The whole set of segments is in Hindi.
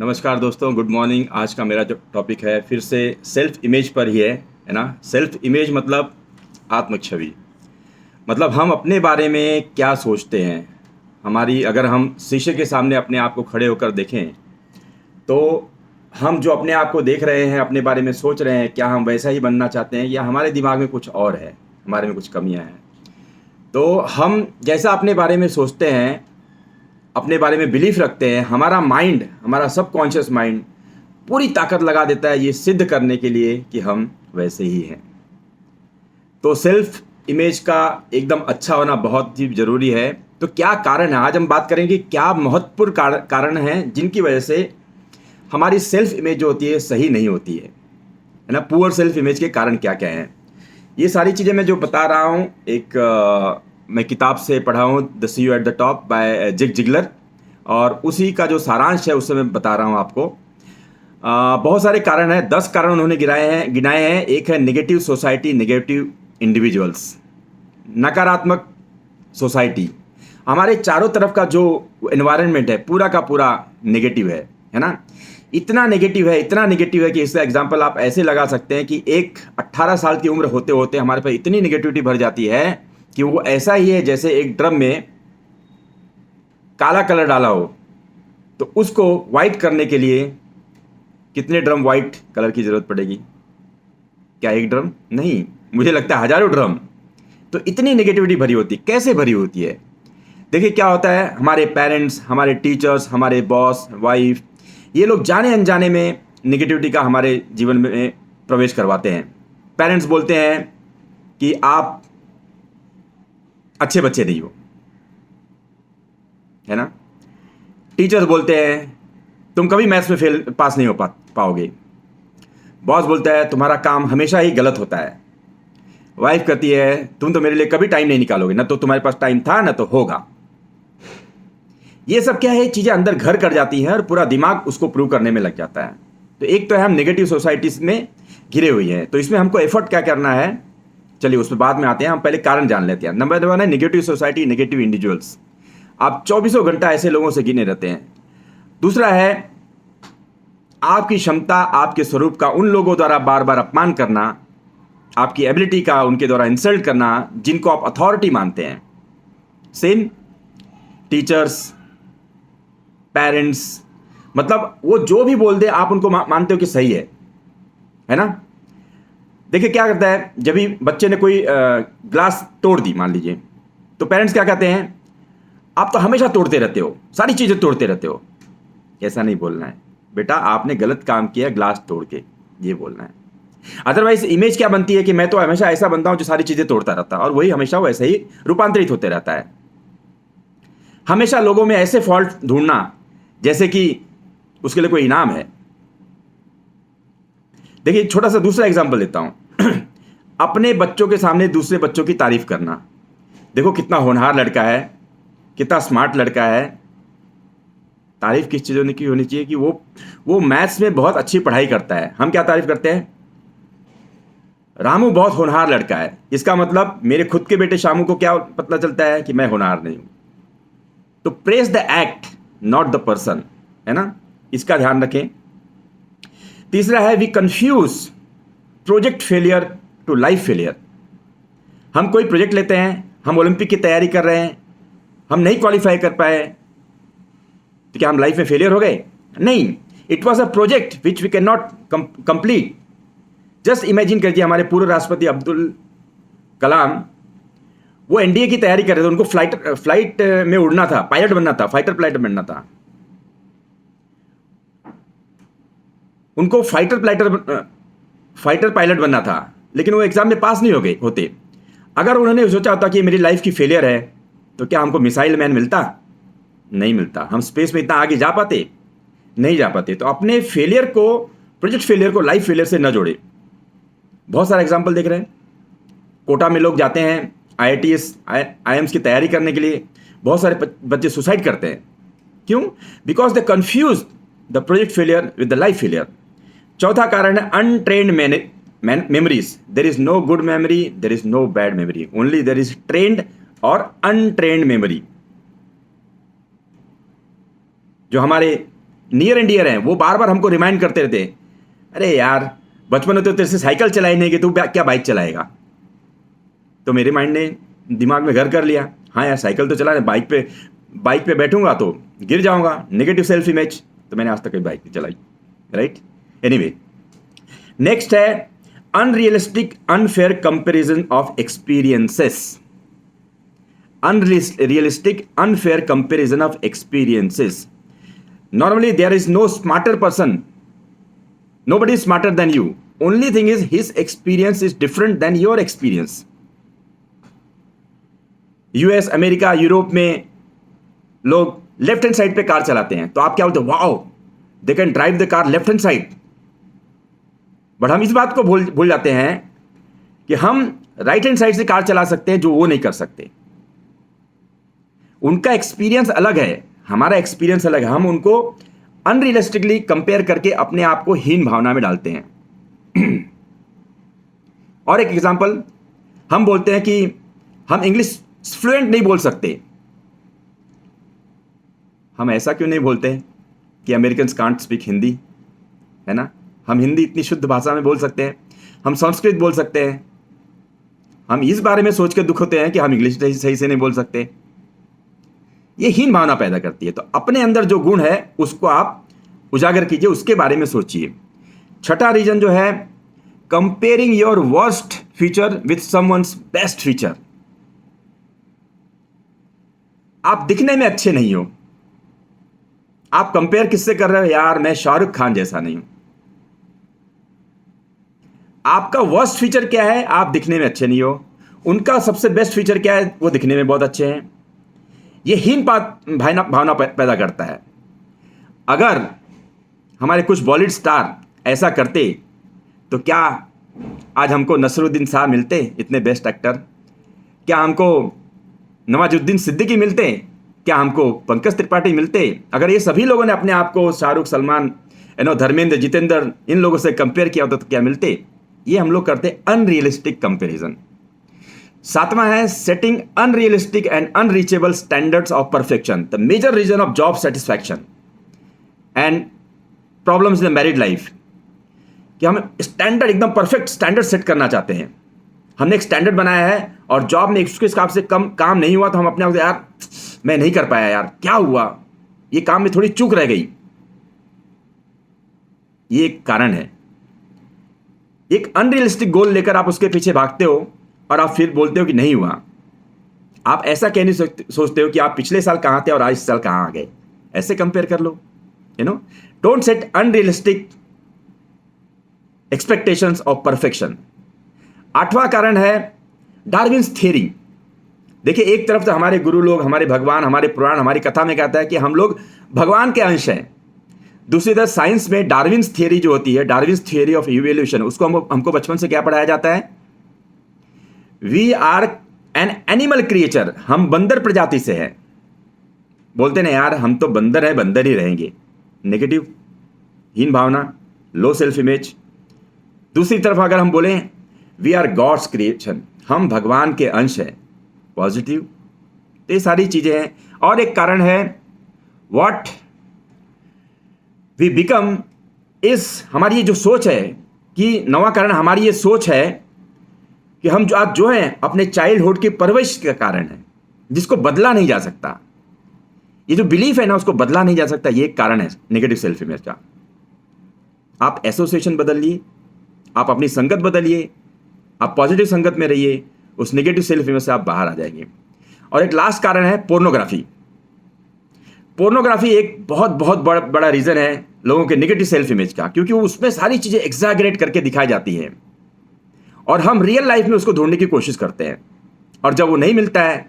नमस्कार दोस्तों, गुड मॉर्निंग। आज का मेरा जो टॉपिक है फिर से सेल्फ इमेज पर ही है ना। सेल्फ इमेज मतलब आत्म छवि। मतलब हम अपने बारे में क्या सोचते हैं। हमारी अगर हम शीशे के सामने अपने आप को खड़े होकर देखें तो हम जो अपने आप को देख रहे हैं, अपने बारे में सोच रहे हैं, क्या हम वैसा ही बनना चाहते हैं या हमारे दिमाग में कुछ और है, हमारे में कुछ कमियां हैं। तो हम जैसा अपने बारे में सोचते हैं, अपने बारे में बिलीफ रखते हैं, हमारा माइंड, हमारा सबकॉन्शियस माइंड पूरी ताकत लगा देता है ये सिद्ध करने के लिए कि हम वैसे ही हैं। तो सेल्फ इमेज का एकदम अच्छा होना बहुत ही ज़रूरी है। तो क्या कारण है, आज हम बात करेंगे क्या महत्वपूर्ण कारण हैं जिनकी वजह से हमारी सेल्फ इमेज जो होती है सही नहीं होती है ना। पुअर सेल्फ इमेज के कारण क्या क्या हैं, ये सारी चीज़ें मैं जो बता रहा हूँ मैं किताब से पढ़ा हूँ, the see you at the top by Zig Ziglar, और उसी का जो सारांश है उससे मैं बता रहा हूँ आपको। बहुत सारे कारण हैं, 10 कारण उन्होंने गिनाए हैं। एक है नेगेटिव सोसाइटी, नेगेटिव इंडिविजुअल्स, नकारात्मक सोसाइटी। हमारे चारों तरफ का जो एनवायरनमेंट है पूरा का पूरा नेगेटिव है ना। इतना नेगेटिव है कि इसका एग्जांपल आप ऐसे लगा सकते हैं कि एक 18 साल की उम्र होते होते हमारे पास इतनी नेगेटिविटी भर जाती है कि वो ऐसा ही है जैसे एक ड्रम में काला कलर डाला हो। तो उसको वाइट करने के लिए कितने ड्रम वाइट कलर की ज़रूरत पड़ेगी? क्या एक ड्रम? नहीं, मुझे लगता है हजारों ड्रम। तो इतनी नेगेटिविटी भरी होती है। कैसे भरी होती है? देखिए क्या होता है, हमारे पेरेंट्स, हमारे टीचर्स, हमारे बॉस, वाइफ, ये लोग जाने अनजाने में नेगेटिविटी का हमारे जीवन में प्रवेश करवाते हैं। पेरेंट्स बोलते हैं कि आप अच्छे बच्चे नहीं हो, है ना। टीचर्स बोलते हैं तुम कभी मैथ्स में पास नहीं हो पाओगे। बॉस बोलता है तुम्हारा काम हमेशा ही गलत होता है। वाइफ कहती है तुम तो मेरे लिए कभी टाइम नहीं निकालोगे, ना तो तुम्हारे पास टाइम था ना तो होगा। ये सब क्या है, चीज़ें अंदर घर कर जाती हैं और पूरा दिमाग उसको प्रूव करने में लग जाता है। तो एक तो है हम नेगेटिव सोसाइटीज़ में घिरे हुए हैं, तो इसमें हमको एफर्ट क्या करना है, चलिए उस पर बाद में आते हैं। हम पहले कारण जान लेते हैं। नंबर 1 है नेगेटिव सोसाइटी, नेगेटिव इंडिविजुअल्स। आप 24 घंटा ऐसे लोगों से गिने रहते हैं। दूसरा है आपकी क्षमता, आपके स्वरूप का उन लोगों द्वारा बार बार अपमान करना, आपकी एबिलिटी का उनके द्वारा इंसल्ट करना जिनको आप अथॉरिटी मानते हैं। सेम टीचर्स, पेरेंट्स, मतलब वो जो भी बोल दे आप उनको मानते हो कि सही है ना। देखिए क्या करता है, जब भी बच्चे ने कोई ग्लास तोड़ दी मान लीजिए, तो पेरेंट्स क्या कहते हैं, आप तो हमेशा तोड़ते रहते हो, सारी चीज़ें तोड़ते रहते हो। ऐसा नहीं बोलना है बेटा, आपने गलत काम किया ग्लास तोड़ के, ये बोलना है। अदरवाइज इमेज क्या बनती है कि मैं तो हमेशा ऐसा बनता हूं जो सारी चीज़ें तोड़ता रहता है, और वही हमेशा वैसे ही रूपांतरित होते रहता है। हमेशा लोगों में ऐसे फॉल्ट ढूंढना जैसे कि उसके लिए कोई इनाम है। देखिए छोटा सा दूसरा एग्जांपल देता हूं अपने बच्चों के सामने दूसरे बच्चों की तारीफ करना। देखो कितना होनहार लड़का है, कितना स्मार्ट लड़का है। तारीफ किस चीज़ों की होनी चाहिए कि वो मैथ्स में बहुत अच्छी पढ़ाई करता है। हम क्या तारीफ करते हैं, रामू बहुत होनहार लड़का है। इसका मतलब मेरे खुद के बेटे शामू को क्या पता चलता है कि मैं होनहार नहीं हूं। तो praise the act not the person, है ना, इसका ध्यान रखें। तीसरा है we confuse project failure to life failure. हम कोई प्रोजेक्ट लेते हैं, हम ओलंपिक की तैयारी कर रहे हैं, हम नहीं क्वालिफाई कर पाए, तो क्या हम लाइफ में फेलियर हो गए? नहीं, it was a project which we can not complete. Just imagine करिए हमारे पूर्व राष्ट्रपति अब्दुल कलाम, वो एनडीए की तैयारी कर रहे थे, उनको फ्लाइट में उड़ना था, पायलट बनना था, फाइटर पायलट बनना था। उनको फाइटर पायलट बनना था, लेकिन वो एग्जाम में पास नहीं हो गए होते। अगर उन्होंने सोचा होता कि मेरी लाइफ की फेलियर है, तो क्या हमको मिसाइल मैन मिलता? नहीं मिलता। हम स्पेस में इतना आगे जा पाते? नहीं जा पाते। तो अपने फेलियर को, प्रोजेक्ट फेलियर को लाइफ फेलियर से न जोड़े। बहुत सारे एग्जाम्पल देख रहे हैं। कोटा में लोग जाते हैं आईआईटीएस, आईएम्स की तैयारी करने के लिए, बहुत सारे बच्चे सुसाइड करते हैं। क्यों? Because they confuse the project failure with the life failure. चौथा कारण है untrained memories. There is no good memory, there is no bad memory, only there is trained और अनट्रेन्ड मेमोरी। जो हमारे नियर एंड डियर हैं, वो बार बार हमको रिमाइंड करते रहते हैं, अरे यार बचपन में तो तेरे से साइकिल चलाई नहीं कि तू क्या बाइक चलाएगा। तो मेरे माइंड ने दिमाग में घर कर लिया, हाँ यार साइकिल तो चला, बाइक पे बैठूंगा तो गिर जाऊंगा, नेगेटिव सेल्फ इमेज। तो मैंने आज तक कभी बाइक नहीं चलाई, राइट। एनीवे, नेक्स्ट है unrealistic unfair comparison of experiences. Unrealistic unfair comparison of experiences. Normally there is no smarter person, nobody is smarter than you, only thing is his experience is different than your experience. US, America, Europe में लोग लेफ्ट हैंड साइड पे कार चलाते हैं, तो आप क्या बोलते हो, wow they can drive the car left hand side. But हम इस बात को भूल जाते हैं कि हम राइट हैंड साइड से कार चला सकते हैं, जो वो नहीं कर सकते। उनका एक्सपीरियंस अलग है, हमारा एक्सपीरियंस अलग है। हम उनको अनरियलिस्टिकली कंपेयर करके अपने आप को हीन भावना में डालते हैं। और एक एग्जांपल, हम बोलते हैं कि हम इंग्लिश फ्लुएंट नहीं बोल सकते। हम ऐसा क्यों नहीं बोलते कि अमेरिकन्स कांट स्पीक हिंदी, है ना। हम हिंदी इतनी शुद्ध भाषा में बोल सकते हैं, हम संस्कृत बोल सकते हैं। हम इस बारे में सोच के दुख होते हैं कि हम इंग्लिश सही से नहीं बोल सकते। ये हीन भावना पैदा करती है। तो अपने अंदर जो गुण है उसको आप उजागर कीजिए, उसके बारे में सोचिए। छठा रीजन जो है, comparing your worst feature with someone's best feature. आप दिखने में अच्छे नहीं हो, आप कंपेयर किससे कर रहे हो, यार मैं शाहरुख खान जैसा नहीं हूं। आपका वर्स्ट फीचर क्या है, आप दिखने में अच्छे नहीं हो। उनका सबसे बेस्ट फीचर क्या है, वो दिखने में बहुत अच्छे हैं। ये हीन भावना पैदा करता है। अगर हमारे कुछ बॉलीवुड स्टार ऐसा करते तो क्या आज हमको नसरुद्दीन शाह मिलते, इतने बेस्ट एक्टर? क्या हमको नवाजुद्दीन सिद्दीकी मिलते? क्या हमको पंकज त्रिपाठी मिलते? अगर ये सभी लोगों ने अपने आप को शाहरुख, सलमान, धर्मेंद्र, जितेंद्र, इन लोगों से कंपेयर किया होता तो क्या मिलते? ये हम लोग करते अनरियलिस्टिक कंपेरिजन। सातवां है, setting unrealistic and unreachable standards of perfection, the major reason of job satisfaction and problems in the married life. कि हम स्टैंडर्ड, एकदम परफेक्ट स्टैंडर्ड सेट करना चाहते हैं। हमने एक स्टैंडर्ड बनाया है और जॉब में उसके हिसाब से कम काम नहीं हुआ तो हम अपने आप से, यार मैं नहीं कर पाया, यार क्या हुआ, ये काम में थोड़ी चूक रह गई। ये एक कारण है। एक अनरियलिस्टिक गोल लेकर आप उसके पीछे भागते हो और आप फिर बोलते हो कि नहीं हुआ। आप ऐसा कह नहीं सोचते हो कि आप पिछले साल कहां थे और आज इस साल कहां आ गए। ऐसे कंपेयर कर लो, don't set unrealistic expectations of perfection. आठवां कारण है डार्विन्स थ्योरी। देखिए, एक तरफ तो हमारे गुरु लोग, हमारे भगवान, हमारे पुराण, हमारी कथा में कहता है कि हम लोग भगवान के अंश हैं। दूसरी तरफ साइंस में डार्विन्स थ्योरी जो होती है, डार्विन्स थ्योरी ऑफ इवोल्यूशन, उसको हमको बचपन से क्या पढ़ाया जाता है? We are an animal creature, हम बंदर प्रजाति से हैं। बोलते ना यार हम तो बंदर हैं, बंदर ही रहेंगे। नेगेटिव, हीन भावना, लो सेल्फ इमेज। दूसरी तरफ अगर हम बोलें वी आर गॉड्स क्रिएशन, हम भगवान के अंश हैं, पॉजिटिव। तो ये सारी चीजें हैं। और एक कारण है व्हाट वी बिकम इज, हमारी ये जो सोच है कि नवा कारण हमारी ये सोच है कि हम जो आज जो हैं अपने चाइल्डहुड की परवरिश का कारण है, जिसको बदला नहीं जा सकता। ये जो बिलीफ है ना, उसको बदला नहीं जा सकता। ये एक कारण है नेगेटिव सेल्फ इमेज का। आप एसोसिएशन बदलिए, आप अपनी संगत बदलिए, आप पॉजिटिव संगत में रहिए, उस नेगेटिव सेल्फ इमेज से आप बाहर आ जाएंगे। और एक लास्ट कारण है पोर्नोग्राफी। पोर्नोग्राफी एक बहुत बहुत बड़ा रीजन है लोगों के नेगेटिव सेल्फ इमेज का, क्योंकि उसमें सारी चीजें एग्जैगरेट करके दिखाई जाती हैं और हम रियल लाइफ में उसको ढूंढने की कोशिश करते हैं। और जब वो नहीं मिलता है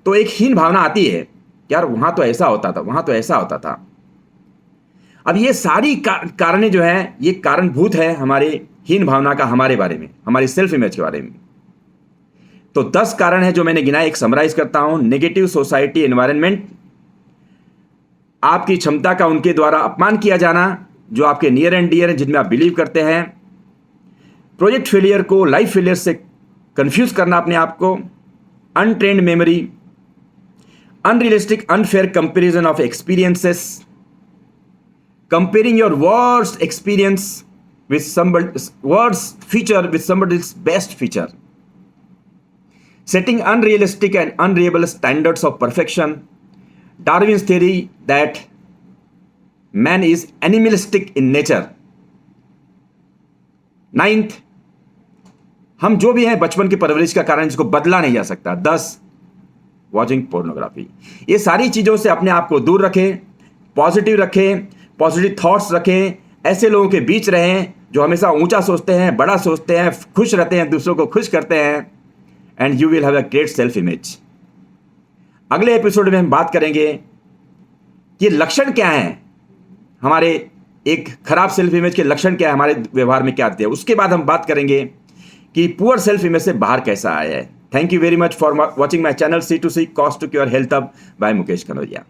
तो एक हीन भावना आती है, यार वहां तो ऐसा होता था, वहां तो ऐसा होता था। अब ये सारी कारणें जो हैं, ये कारणभूत है हमारे हीन भावना का, हमारे बारे में, हमारी सेल्फ इमेज के बारे में। तो 10 कारण है जो मैंने गिनाए, एक समराइज करता हूं। नेगेटिव सोसाइटी एनवायरनमेंट, आपकी क्षमता का उनके द्वारा अपमान किया जाना जो आपके नियर एंड डियर हैं, जिनमें आप बिलीव करते हैं। प्रोजेक्ट फेलियर को लाइफ फेलियर से कंफ्यूज करना अपने आप को। Untrained memory, unrealistic unfair comparison of experiences, comparing your worst experience with somebody's worst feature with somebody's best feature, setting unrealistic and unreachable standards of perfection, Darwin's theory that man is animalistic in nature. 9th, हम जो भी हैं बचपन की परवरिश का कारण जिसको बदला नहीं जा सकता. 10, वॉचिंग पोर्नोग्राफी. ये सारी चीज़ों से अपने आप को दूर रखें, पॉजिटिव रखें, पॉजिटिव थॉट्स रखें, ऐसे लोगों के बीच रहें जो हमेशा ऊंचा सोचते हैं, बड़ा सोचते हैं, खुश रहते हैं, दूसरों को खुश करते हैं, and you will have a great self image. अगले एपिसोड में हम बात करेंगे कि लक्षण क्या हैं हमारे एक खराब सेल्फ इमेज के, लक्षण क्या है हमारे व्यवहार में क्या आते हैं. उसके बाद हम बात करेंगे कि पुअर सेल्फ इमेज से बाहर कैसा आया है. Thank you very much for watching my channel C2C cost to cure health hub by Mukesh Kanaujia.